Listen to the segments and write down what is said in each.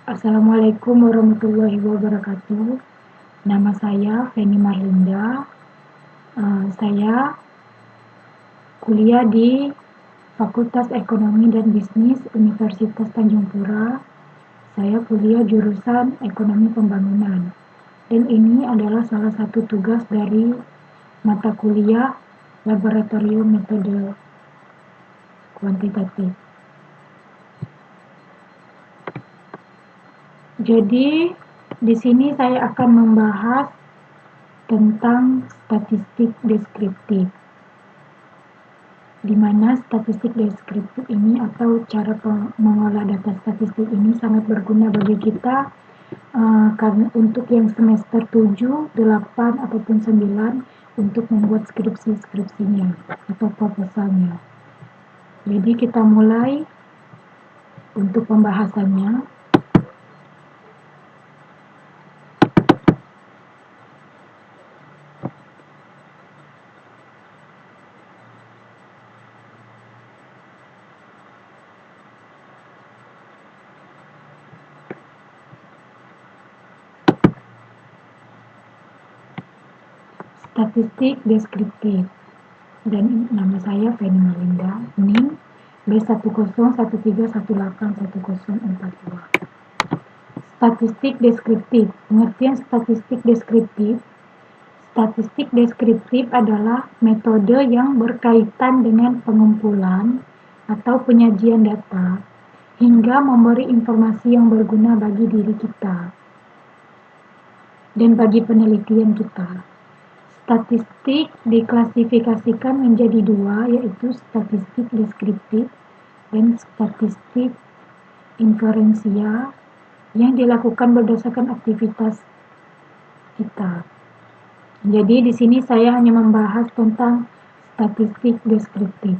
Assalamualaikum warahmatullahi wabarakatuh. Nama saya Feni Marlinda. Saya kuliah di Fakultas Ekonomi dan Bisnis Universitas Tanjung Pura. Saya kuliah jurusan Ekonomi Pembangunan. Dan ini adalah salah satu tugas dari mata kuliah Laboratorium Metode Kuantitatif. Jadi, di sini saya akan membahas tentang statistik deskriptif, di mana statistik deskriptif ini atau cara mengolah data statistik ini sangat berguna bagi kita karena untuk yang semester 7, 8, ataupun 9 untuk membuat skripsinya atau proposalnya. Jadi kita mulai untuk pembahasannya. Statistik deskriptif, dan nama saya Feni Marlinda, NIM B1013181042. Statistik deskriptif. Pengertian statistik deskriptif. Statistik deskriptif adalah metode yang berkaitan dengan pengumpulan atau penyajian data hingga memberi informasi yang berguna bagi diri kita dan bagi penelitian kita. Statistik diklasifikasikan menjadi dua, yaitu statistik deskriptif dan statistik inferensial yang dilakukan berdasarkan aktivitas kita. Jadi di sini saya hanya membahas tentang statistik deskriptif.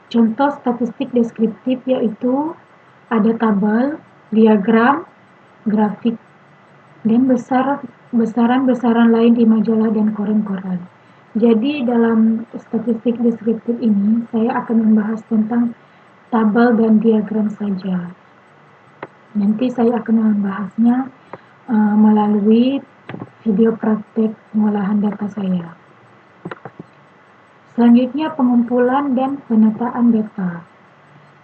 Contoh statistik deskriptif yaitu ada tabel, diagram, grafik, dan besaran-besaran lain di majalah dan koran-koran. Jadi dalam statistik deskriptif ini saya akan membahas tentang tabel dan diagram saja. Nanti saya akan membahasnya melalui video praktek pengolahan data saya. Selanjutnya pengumpulan dan penataan data.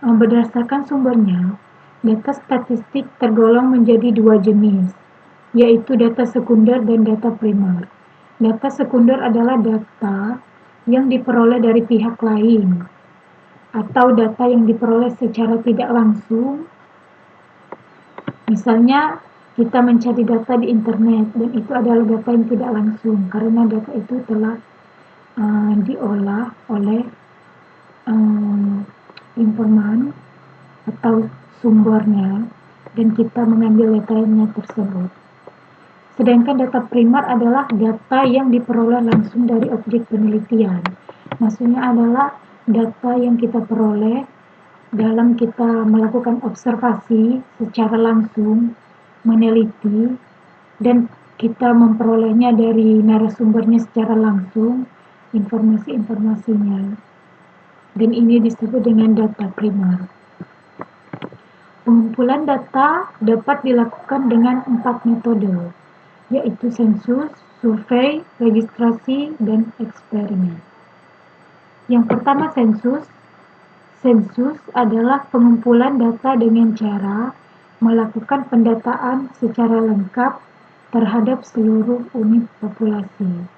Berdasarkan sumbernya, data statistik tergolong menjadi dua jenis, yaitu data sekunder dan data primer. Data sekunder adalah data yang diperoleh dari pihak lain, atau data yang diperoleh secara tidak langsung. Misalnya, kita mencari data di internet, dan itu adalah data yang tidak langsung, karena data itu telah diolah oleh informan atau sumbernya, dan kita mengambil datanya tersebut. Sedangkan data primer adalah data yang diperoleh langsung dari objek penelitian. Maksudnya adalah data yang kita peroleh dalam kita melakukan observasi secara langsung, meneliti, dan kita memperolehnya dari narasumbernya secara langsung, informasi-informasinya. Dan ini disebut dengan data primer. Pengumpulan data dapat dilakukan dengan 4 metode, yaitu sensus, survei, registrasi, dan eksperimen. Yang pertama sensus. Sensus adalah pengumpulan data dengan cara melakukan pendataan secara lengkap terhadap seluruh unit populasi.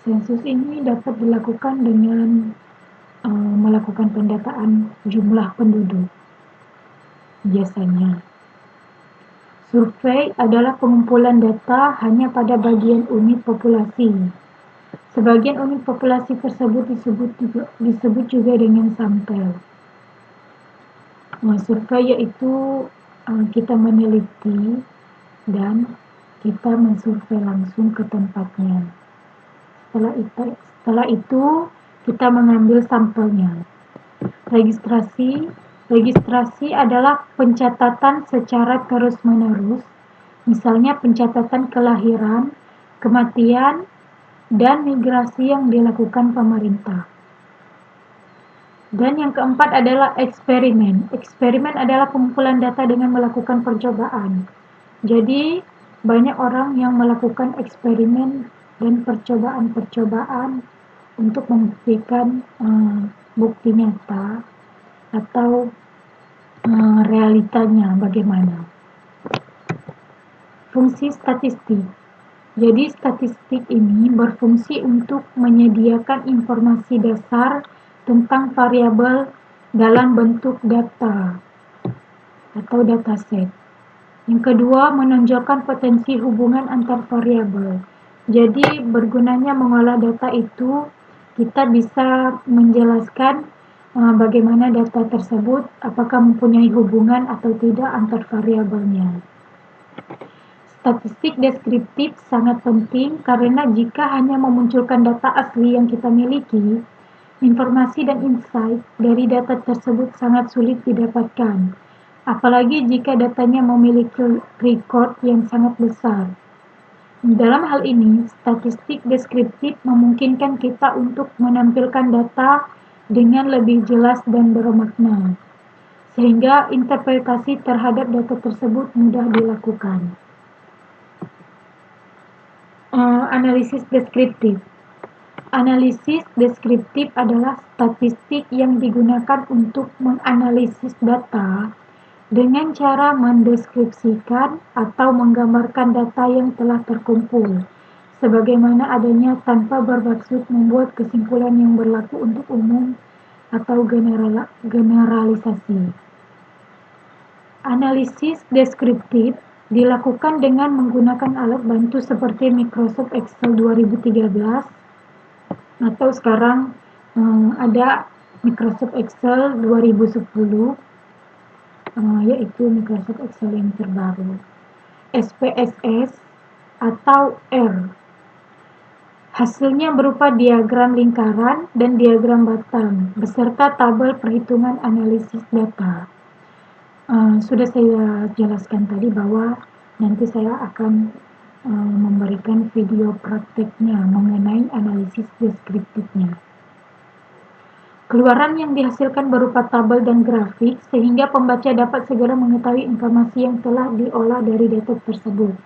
Sensus ini dapat dilakukan dengan melakukan pendataan jumlah penduduk. Biasanya, survei adalah pengumpulan data hanya pada bagian unit populasi. Sebagian unit populasi tersebut disebut juga dengan sampel. Survei yaitu kita meneliti dan kita mensurvei langsung ke tempatnya. Setelah itu kita mengambil sampelnya. Registrasi adalah pencatatan secara terus-menerus, misalnya pencatatan kelahiran, kematian, dan migrasi yang dilakukan pemerintah. Dan yang keempat adalah eksperimen. Eksperimen adalah pengumpulan data dengan melakukan percobaan. Jadi, banyak orang yang melakukan eksperimen dan percobaan-percobaan untuk membuktikan bukti nyata atau realitanya bagaimana. Fungsi statistik. Jadi, statistik ini berfungsi untuk menyediakan informasi dasar tentang variabel dalam bentuk data atau dataset. Yang kedua, menonjolkan potensi hubungan antar variabel. Jadi, bergunanya mengolah data itu, kita bisa menjelaskan bagaimana data tersebut, apakah mempunyai hubungan atau tidak antar variabelnya. Statistik deskriptif sangat penting karena jika hanya memunculkan data asli yang kita miliki, informasi dan insight dari data tersebut sangat sulit didapatkan, apalagi jika datanya memiliki record yang sangat besar. Dalam hal ini, statistik deskriptif memungkinkan kita untuk menampilkan data dengan lebih jelas dan bermakna, sehingga interpretasi terhadap data tersebut mudah dilakukan. Analisis deskriptif. Analisis deskriptif adalah statistik yang digunakan untuk menganalisis data dengan cara mendeskripsikan atau menggambarkan data yang telah terkumpul, sebagaimana adanya tanpa bermaksud membuat kesimpulan yang berlaku untuk umum atau generalisasi. Analisis deskriptif dilakukan dengan menggunakan alat bantu seperti Microsoft Excel 2013 atau sekarang ada Microsoft Excel 2010, yaitu Microsoft Excel yang terbaru, SPSS atau R. Hasilnya berupa diagram lingkaran dan diagram batang beserta tabel perhitungan analisis data. Sudah saya jelaskan tadi bahwa nanti saya akan memberikan video prakteknya mengenai analisis deskriptifnya. Keluaran yang dihasilkan berupa tabel dan grafik sehingga pembaca dapat segera mengetahui informasi yang telah diolah dari data tersebut.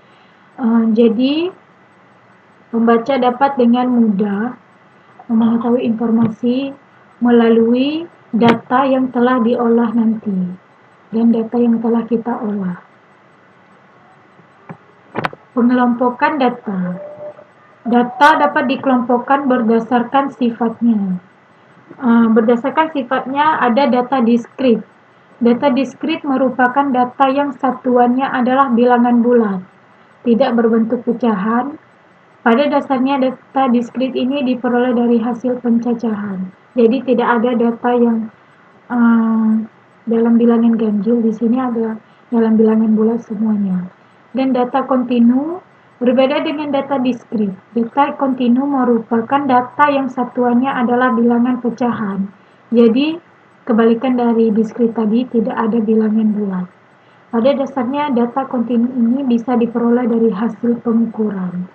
Jadi, pembaca dapat dengan mudah mengetahui informasi melalui data yang telah diolah nanti dan data yang telah kita olah. Pengelompokan data. Data dapat dikelompokkan berdasarkan sifatnya. Berdasarkan sifatnya ada data diskrit. Data diskrit merupakan data yang satuannya adalah bilangan bulat, tidak berbentuk pecahan. Pada dasarnya data diskrit ini diperoleh dari hasil pencacahan. Jadi tidak ada data yang dalam bilangan ganjil, di sini ada dalam bilangan bulat semuanya. Dan data kontinu berbeda dengan data diskrit. Data kontinu merupakan data yang satuannya adalah bilangan pecahan. Jadi kebalikan dari diskrit tadi, tidak ada bilangan bulat. Pada dasarnya data kontinu ini bisa diperoleh dari hasil pengukuran.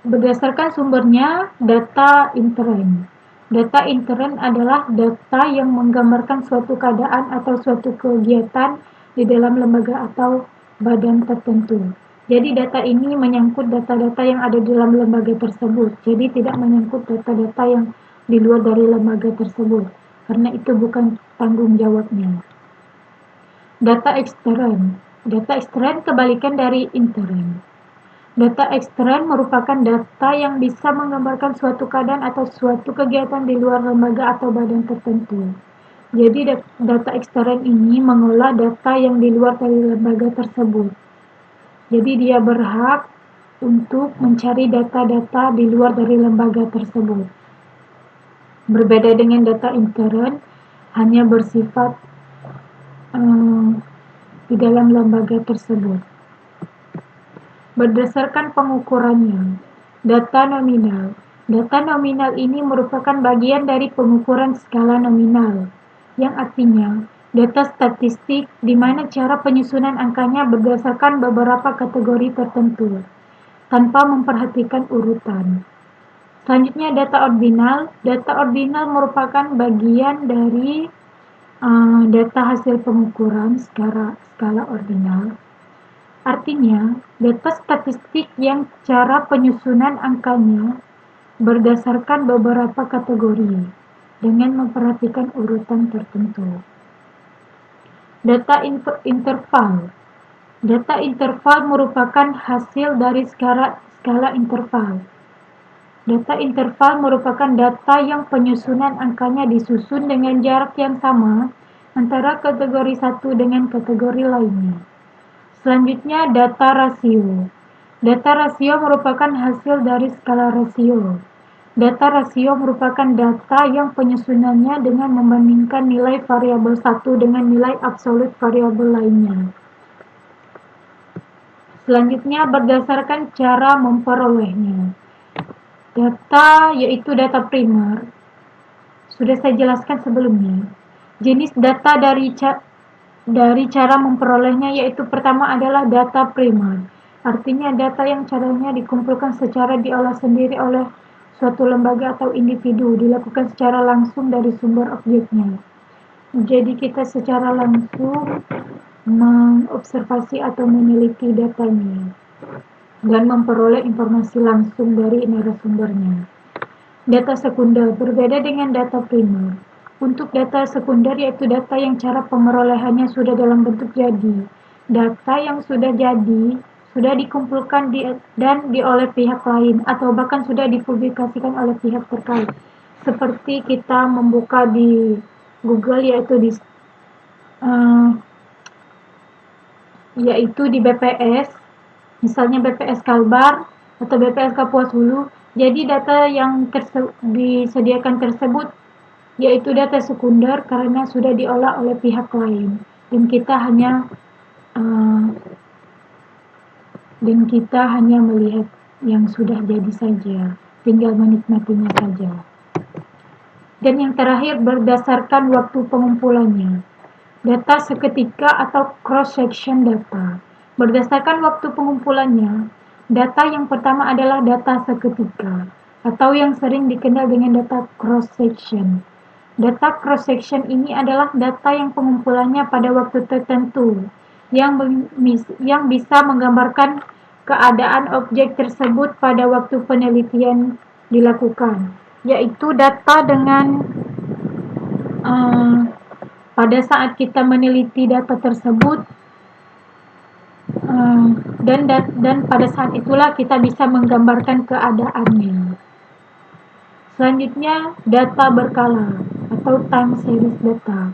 Berdasarkan sumbernya, data intern. Data intern adalah data yang menggambarkan suatu keadaan atau suatu kegiatan di dalam lembaga atau badan tertentu. Jadi data ini menyangkut data-data yang ada di dalam lembaga tersebut. Jadi tidak menyangkut data-data yang di luar dari lembaga tersebut, karena itu bukan tanggung jawabnya. Data ekstern. Data ekstern kebalikan dari intern. Data ekstern merupakan data yang bisa menggambarkan suatu keadaan atau suatu kegiatan di luar lembaga atau badan tertentu. Jadi data ekstern ini mengolah data yang di luar dari lembaga tersebut. Jadi dia berhak untuk mencari data-data di luar dari lembaga tersebut. Berbeda dengan data intern, hanya bersifat di dalam lembaga tersebut. Berdasarkan pengukurannya, data nominal. Data nominal ini merupakan bagian dari pengukuran skala nominal, yang artinya data statistik di mana cara penyusunan angkanya berdasarkan beberapa kategori tertentu, tanpa memperhatikan urutan. Selanjutnya data ordinal. Data ordinal merupakan bagian dari data hasil pengukuran skala ordinal. Artinya, data statistik yang cara penyusunan angkanya berdasarkan beberapa kategori dengan memperhatikan urutan tertentu. Data interval. Data interval merupakan hasil dari skala interval. Data interval merupakan data yang penyusunan angkanya disusun dengan jarak yang sama antara kategori satu dengan kategori lainnya. Selanjutnya, data rasio. Data rasio merupakan hasil dari skala rasio. Data rasio merupakan data yang penyusunannya dengan membandingkan nilai variabel satu dengan nilai absolut variabel lainnya. Selanjutnya, berdasarkan cara memperolehnya. Data yaitu data primer. Sudah saya jelaskan sebelumnya. Jenis data dari cara memperolehnya yaitu pertama adalah data primer. Artinya data yang caranya dikumpulkan secara diolah sendiri oleh suatu lembaga atau individu, dilakukan secara langsung dari sumber objeknya. Jadi kita secara langsung mengobservasi atau meneliti datanya dan memperoleh informasi langsung dari narasumbernya. Data sekunder berbeda dengan data primer. Untuk data sekunder yaitu data yang cara pemerolehannya sudah dalam bentuk jadi. Data yang sudah jadi sudah dikumpulkan dan oleh pihak lain atau bahkan sudah dipublikasikan oleh pihak terkait. Seperti kita membuka di Google yaitu di BPS, misalnya BPS Kalbar atau BPS Kapuas Hulu. Jadi data yang disediakan tersebut yaitu data sekunder karena sudah diolah oleh pihak lain dan kita hanya melihat yang sudah jadi saja, tinggal menikmatinya saja. Dan yang terakhir, berdasarkan waktu pengumpulannya. Data seketika atau cross-section data. Berdasarkan waktu pengumpulannya, data yang pertama adalah data seketika, atau yang sering dikenal dengan data cross-section. Data cross-section ini adalah data yang pengumpulannya pada waktu tertentu, yang bisa menggambarkan keadaan objek tersebut pada waktu penelitian dilakukan, yaitu data dengan pada saat kita meneliti data tersebut dan pada saat itulah kita bisa menggambarkan keadaannya. Selanjutnya, data berkala atau time series data.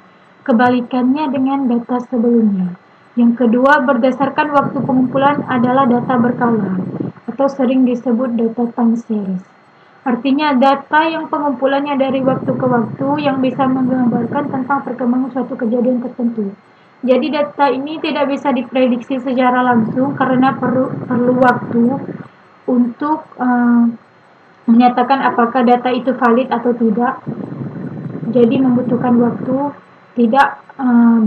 Kebalikannya dengan data sebelumnya. Yang kedua, berdasarkan waktu pengumpulan adalah data berkala atau sering disebut data time series. Artinya data yang pengumpulannya dari waktu ke waktu yang bisa menggambarkan tentang perkembangan suatu kejadian tertentu. Jadi data ini tidak bisa diprediksi secara langsung karena perlu waktu untuk menyatakan apakah data itu valid atau tidak. Jadi membutuhkan waktu, tidak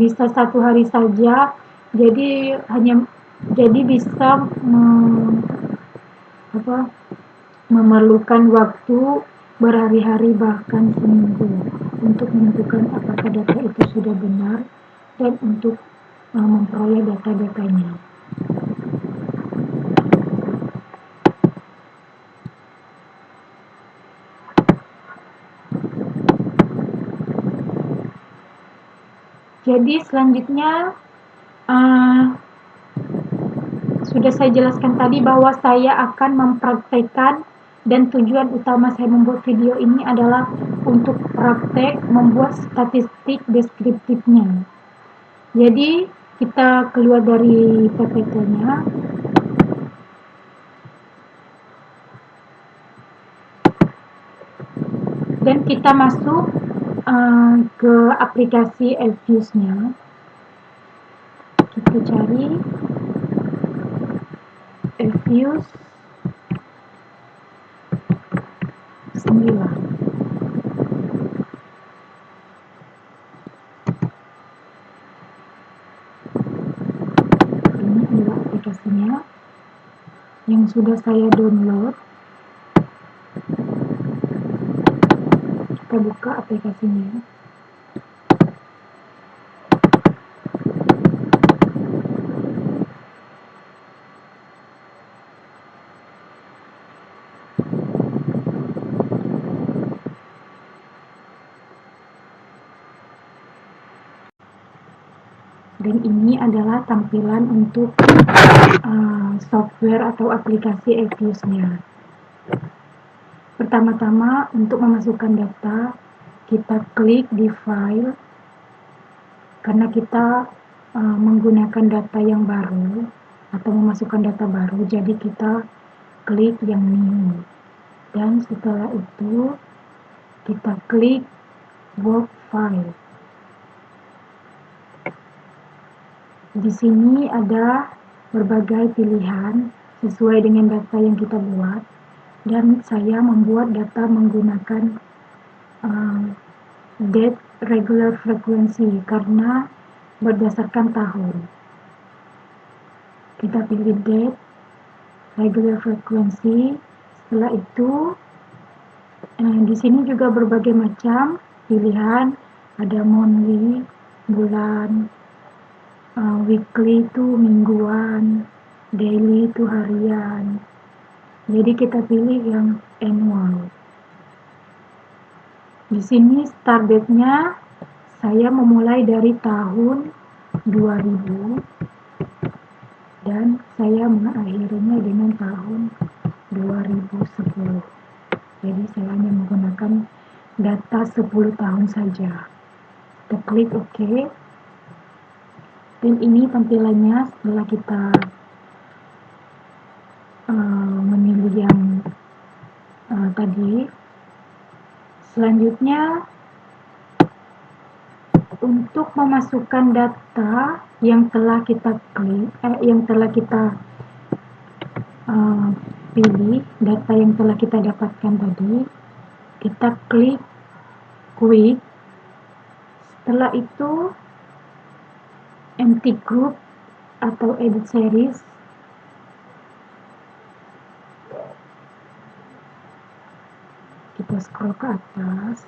bisa satu hari saja. Jadi bisa memerlukan waktu berhari-hari bahkan seminggu untuk menentukan apakah data itu sudah benar dan untuk memperoleh data-datanya. Jadi selanjutnya sudah saya jelaskan tadi bahwa saya akan mempraktekkan dan tujuan utama saya membuat video ini adalah untuk praktek membuat statistik deskriptifnya. Jadi kita keluar dari PPT-nya. Dan kita masuk ke aplikasi Fuse-nya. Kita cari Fuse 9. Ini adalah aplikasinya yang sudah saya download. kita buka aplikasinya. Dan ini adalah tampilan untuk software atau aplikasi Evius-nya. Pertama-tama, untuk memasukkan data, kita klik di file, karena kita menggunakan data yang baru atau memasukkan data baru, jadi kita klik yang new. Dan setelah itu, kita klik work file. Di sini ada berbagai pilihan sesuai dengan data yang kita buat, dan saya membuat data menggunakan date regular frequency karena berdasarkan tahun. Kita pilih date regular frequency. Setelah itu, di sini juga berbagai macam pilihan, ada monthly, bulan, weekly itu mingguan, daily itu harian. Jadi kita pilih yang annual. Di sini start date-nya saya memulai dari tahun 2000 dan saya mengakhirinya dengan tahun 2010. Jadi saya hanya menggunakan data 10 tahun saja. Kita klik OK. Dan ini tampilannya setelah kita memilih yang tadi. Selanjutnya, untuk memasukkan data yang telah kita klik, yang telah kita pilih, data yang telah kita dapatkan tadi, kita klik quick. Setelah itu, empty group atau edit series. Kita scroll ke atas.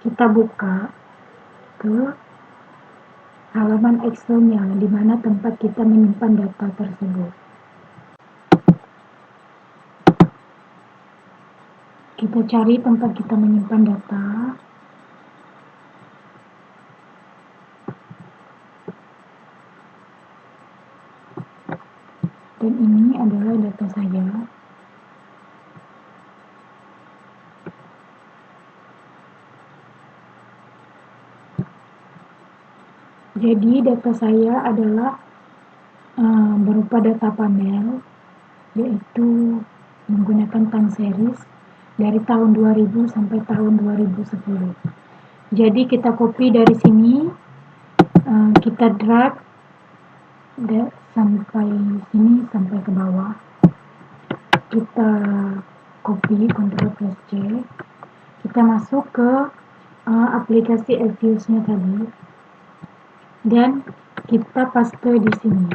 Kita buka ke halaman Excel-nya, di mana tempat kita menyimpan data tersebut. Kita cari tempat kita menyimpan data. Dan ini adalah data saya. Jadi data saya adalah berupa data panel, yaitu menggunakan time series dari tahun 2000 sampai tahun 2010. Jadi kita copy dari sini, kita drag sampai sini, sampai ke bawah. Kita copy, Ctrl plus C. Kita masuk ke aplikasi Evius-nya tadi, dan kita paste di sini.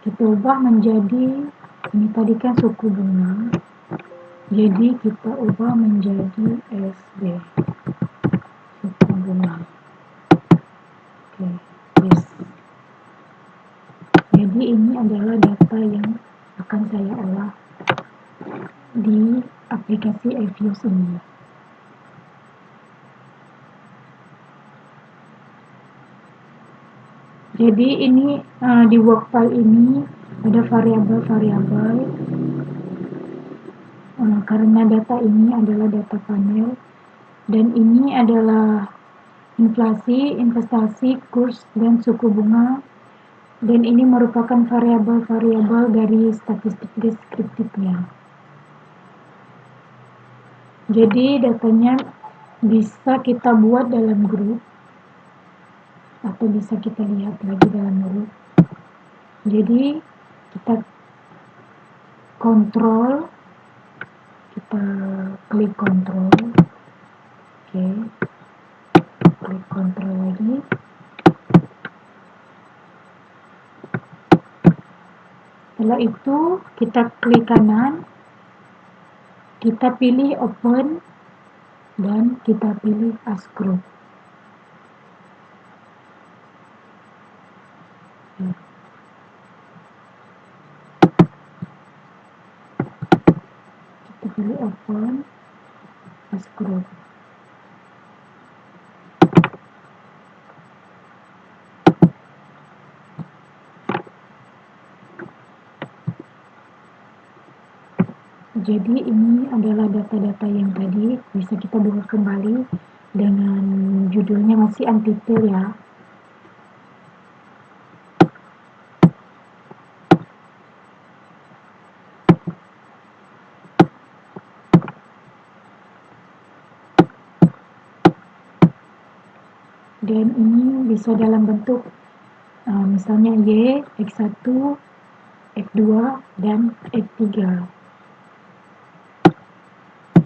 Kita ubah menjadi, ini tadi kan suku bunga, jadi kita ubah menjadi SB, suku bunga. Oke, yes. Jadi ini adalah data yang akan saya olah di aplikasi Evius ini. Jadi ini di work file ini ada variabel-variabel, karena data ini adalah data panel, dan ini adalah inflasi, investasi, kurs, dan suku bunga, dan ini merupakan variabel-variabel dari statistik deskriptifnya. Jadi datanya bisa kita buat dalam grup, atau bisa kita lihat lagi dalam grup. Jadi kita kontrol, kita klik kontrol, oke, klik kontrol lagi. Setelah itu kita klik kanan, Kita pilih open dan kita pilih as group. Kita pilih open as group. Jadi ini adalah data-data yang tadi, bisa kita buka kembali dengan judulnya masih untitled ya. Dan ini bisa dalam bentuk misalnya Y, X1, X2, dan X3.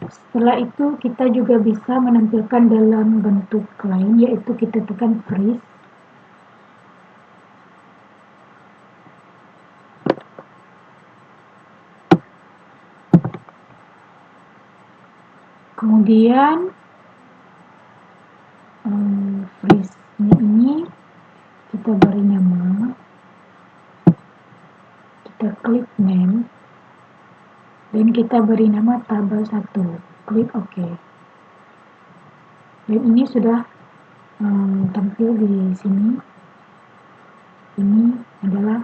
Setelah itu kita juga bisa menampilkan dalam bentuk lain, yaitu kita tekan freeze. Kemudian freeze-nya ini kita beri nama, kita klik name, dan kita beri nama tabel 1, klik OK. Dan ini sudah tampil di sini. Ini adalah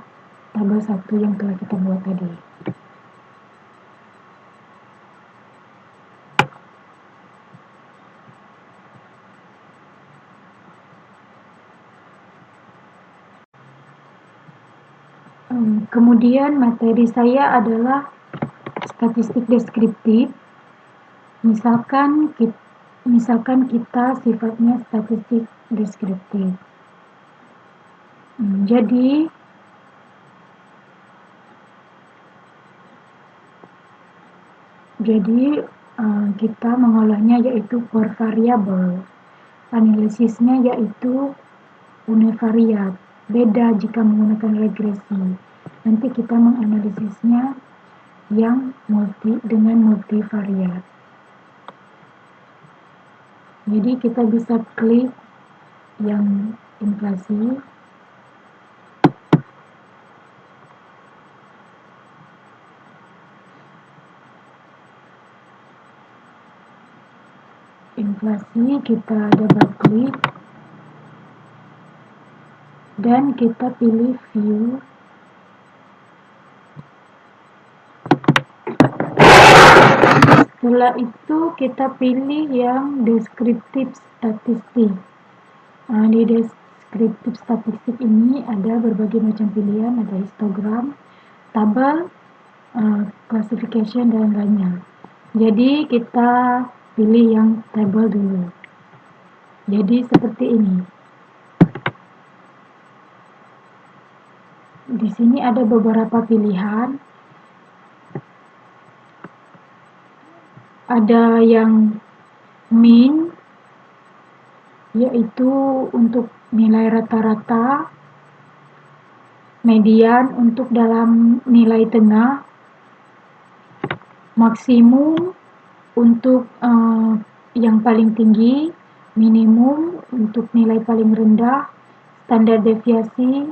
tabel 1 yang telah kita buat tadi. Kemudian materi saya adalah statistik deskriptif. Misalkan kita sifatnya statistik deskriptif. Jadi kita mengolahnya yaitu per variabel. Analisisnya yaitu univariat. Beda jika menggunakan regresi. Nanti kita menganalisisnya yang dengan multivariat. Jadi kita bisa klik yang inflasi. Inflasi kita double klik dan kita pilih view. Setelah itu kita pilih yang deskriptif statistik. Di deskriptif statistik ini ada berbagai macam pilihan, ada histogram, tabel, classification, dan lainnya. Jadi kita pilih yang tabel dulu. Jadi seperti ini. Di sini ada beberapa pilihan. Ada yang mean, yaitu untuk nilai rata-rata, median untuk dalam nilai tengah, maksimum untuk yang paling tinggi, minimum untuk nilai paling rendah, standar deviasi,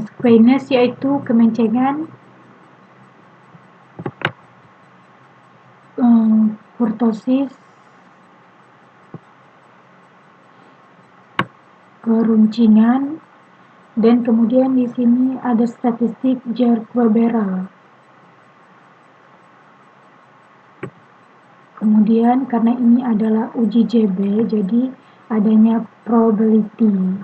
squareness yaitu kemencengan, kurtosis, keruncingan, dan kemudian di sini ada statistik Jar-Quebera. Kemudian karena ini adalah uji JB, jadi adanya probability.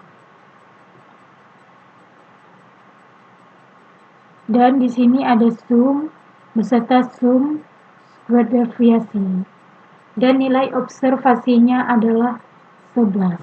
Dan di sini ada sum beserta sum square deviasi. Dan nilai observasinya adalah 11.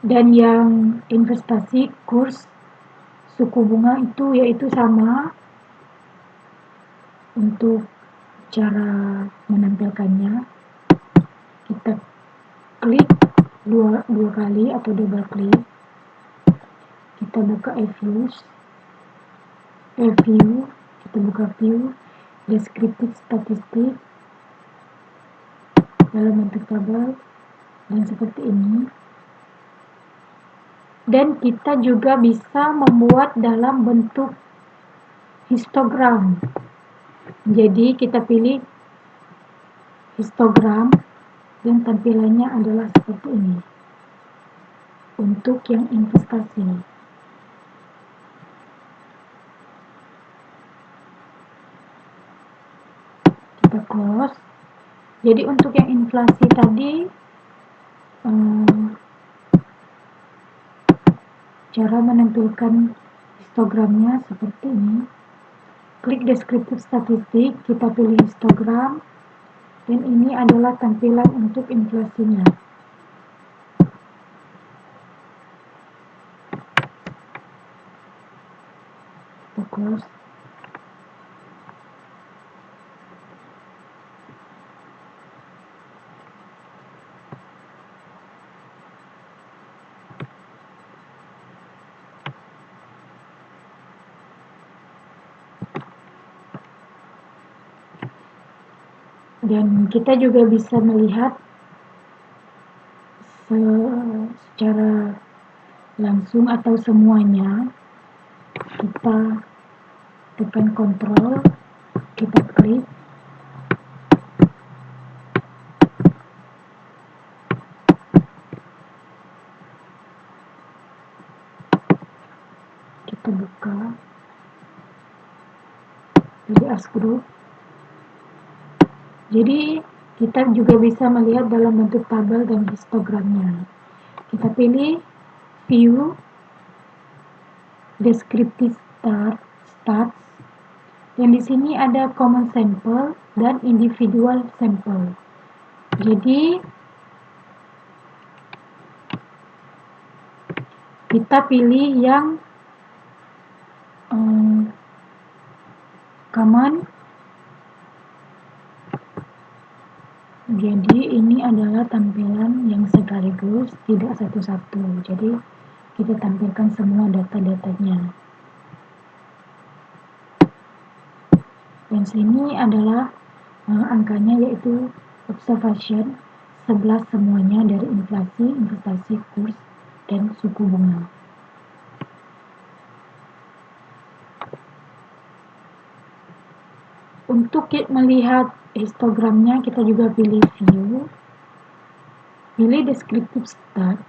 Dan yang investasi kurs suku bunga itu yaitu sama, Untuk cara menampilkannya, kita klik dua kali atau double klik, kita buka view, kita buka view, deskriptif statistik dalam bentuk tabel dan seperti ini. Dan kita juga bisa membuat dalam bentuk histogram. Jadi kita pilih histogram dan tampilannya adalah seperti ini untuk yang investasi. Kita close. Jadi untuk yang inflasi tadi, cara menampilkan histogramnya seperti ini. Klik deskriptif statistik, kita pilih histogram, dan ini adalah tampilan untuk inflasinya. Kita close. Dan kita juga bisa melihat secara langsung atau semuanya. Kita tekan kontrol, kita klik, kita buka jadi as group. Jadi kita juga bisa melihat dalam bentuk tabel dan histogramnya. Kita pilih view, deskriptif stats, dan di sini ada common sample dan individual sample. Jadi kita pilih yang common. Jadi ini adalah tampilan yang sekaligus, tidak satu-satu. Jadi kita tampilkan semua data-datanya. Dan sini adalah angkanya, yaitu observation 11 semuanya dari inflasi, investasi, kurs, dan suku bunga. Untuk melihat histogramnya, kita juga pilih view, pilih deskriptif stats,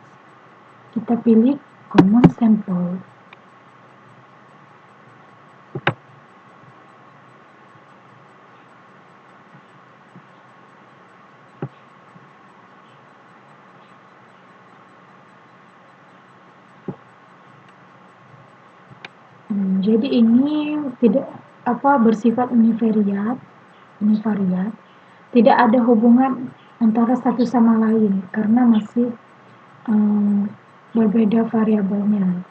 kita pilih common sample. Jadi ini tidak bersifat univariat, tidak ada hubungan antara satu sama lain karena masih berbeda variabelnya.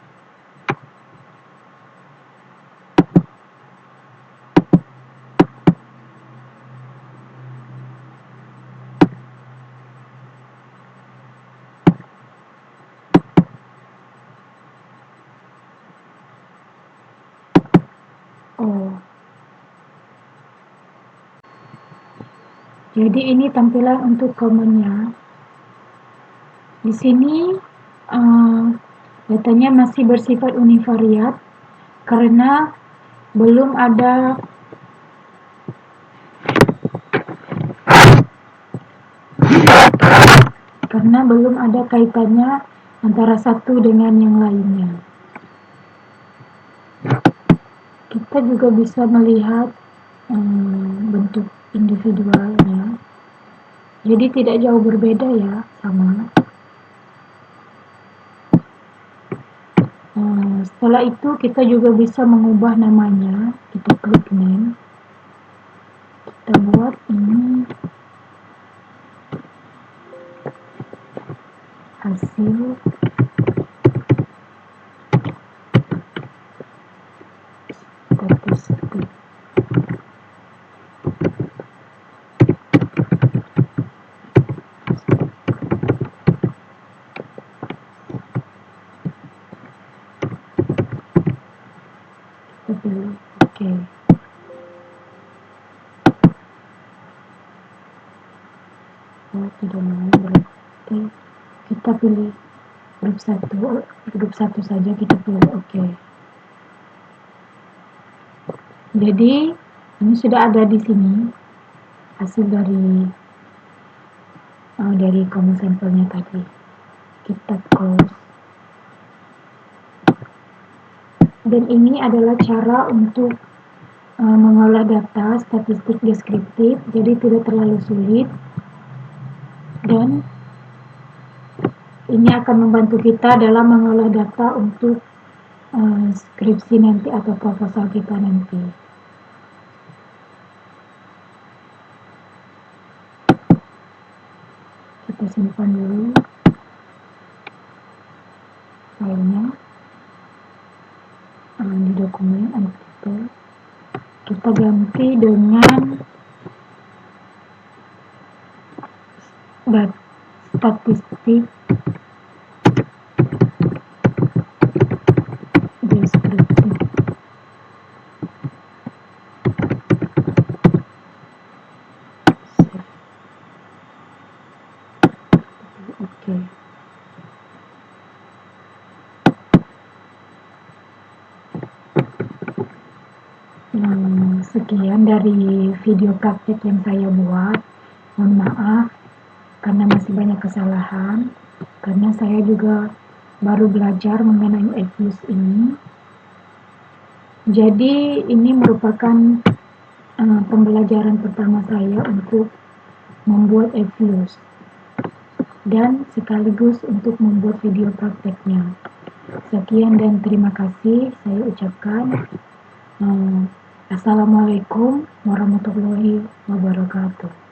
Jadi ini tampilan untuk commonnya. Di sini datanya masih bersifat univariat karena belum ada kaitannya antara satu dengan yang lainnya. Kita juga bisa melihat bentuk individualnya. Jadi tidak jauh berbeda ya, sama. Setelah itu kita juga bisa mengubah namanya. Kita klik name. Kita buat ini hasil statistik. Oh, tidak mau, berarti kita pilih grup satu saja, kita pilih oke. Jadi ini sudah ada di sini hasil dari common sampelnya tadi. Kita close. Dan ini adalah cara untuk mengolah data statistik deskriptif, jadi tidak terlalu sulit, dan ini akan membantu kita dalam mengolah data untuk skripsi nanti atau proposal kita nanti. Kita simpan dulu filenya di dokumen artikel. Kita ganti dengan statistik deskriptif. Oke. Sekian dari video praktik yang saya buat. Mohon maaf karena masih banyak kesalahan, karena saya juga baru belajar mengenai EFUSE ini. Jadi ini merupakan pembelajaran pertama saya untuk membuat EFUSE dan sekaligus untuk membuat video prakteknya. Sekian dan terima kasih saya ucapkan. Assalamualaikum warahmatullahi wabarakatuh.